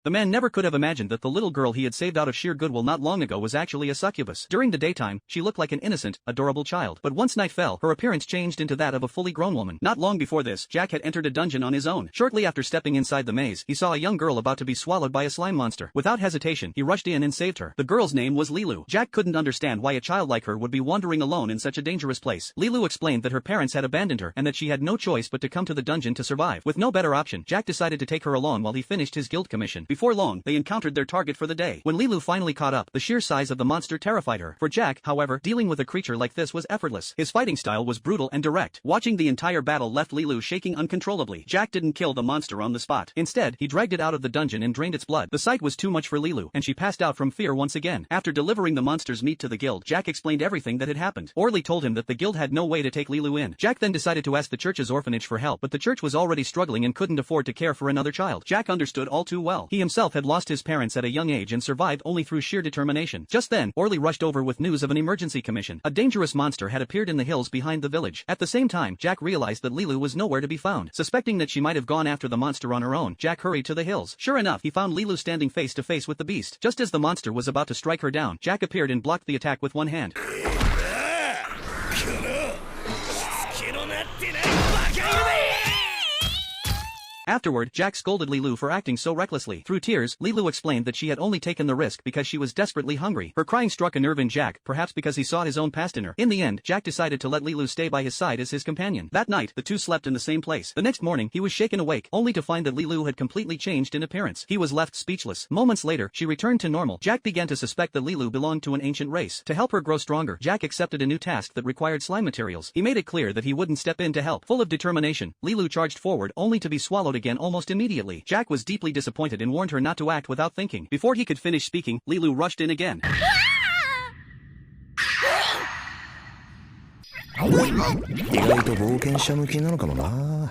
The man never could have imagined that the little girl he had saved out of sheer goodwill not long ago was actually a succubus. During the daytime, she looked like an innocent, adorable child. But once night fell, her appearance changed into that of a fully grown woman. Not long before this, Jack had entered a dungeon on his own. Shortly after stepping inside the maze, he saw a young girl about to be swallowed by a slime monster. Without hesitation, he rushed in and saved her. The girl's name was Lilu. Jack couldn't understand why a child like her would be wandering alone in such a dangerous place. Lilu explained that her parents had abandoned her and that she had no choice but to come to the dungeon to survive. With no better option, Jack decided to take her along while he finished his guild commission. Before long, they encountered their target for the day. When Lilu finally caught up, the sheer size of the monster terrified her. For Jack, however, dealing with a creature like this was effortless. His fighting style was brutal and direct. Watching the entire battle left Lilu shaking uncontrollably. Jack didn't kill the monster on the spot. Instead, he dragged it out of the dungeon and drained its blood. The sight was too much for Lilu, and she passed out from fear once again. After delivering the monster's meat to the guild, Jack explained everything that had happened. Orly told him that the guild had no way to take Lilu in. Jack then decided to ask the church's orphanage for help, but the church was already struggling and couldn't afford to care for another child. Jack understood all too well. He himself had lost his parents at a young age and survived only through sheer determination. Just then, Orly rushed over with news of an emergency commission. A dangerous monster had appeared in the hills behind the village. At the same time, Jack realized that Lilu was nowhere to be found. Suspecting that she might have gone after the monster on her own, Jack hurried to the hills. Sure enough, he found Lilu standing face to face with the beast. Just as the monster was about to strike her down, Jack appeared and blocked the attack with one hand. Afterward, Jack scolded Lilu for acting so recklessly. Through tears, Lilu explained that she had only taken the risk because she was desperately hungry. Her crying struck a nerve in Jack, perhaps because he saw his own past in her. In the end, Jack decided to let Lilu stay by his side as his companion. That night, the two slept in the same place. The next morning, he was shaken awake, only to find that Lilu had completely changed in appearance. He was left speechless. Moments later, she returned to normal. Jack began to suspect that Lilu belonged to an ancient race. To help her grow stronger, Jack accepted a new task that required slime materials. He made it clear that he wouldn't step in to help. Full of determination, Lilu charged forward only to be swallowed again almost immediately. Jack was deeply disappointed and warned her not to act without thinking. Before he could finish speaking, Lilu rushed in again. 意外と冒険者向きなのかもな。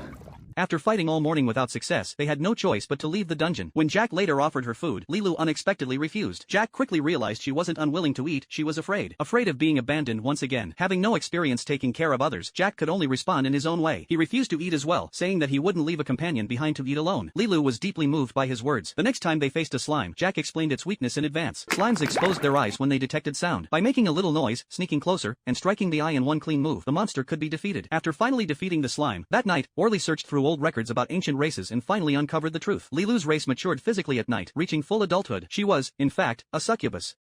After fighting all morning without success, they had no choice but to leave the dungeon. When Jack later offered her food, Lilu unexpectedly refused. Jack quickly realized she wasn't unwilling to eat, she was afraid. Afraid of being abandoned once again. Having no experience taking care of others, Jack could only respond in his own way. He refused to eat as well, saying that he wouldn't leave a companion behind to eat alone. Lilu was deeply moved by his words. The next time they faced a slime, Jack explained its weakness in advance. Slimes exposed their eyes when they detected sound. By making a little noise, sneaking closer, and striking the eye in one clean move, the monster could be defeated. After finally defeating the slime, that night, Orly searched through old records about ancient races and finally uncovered the truth. Lilu's race matured physically at night, reaching full adulthood. She was, in fact, a succubus.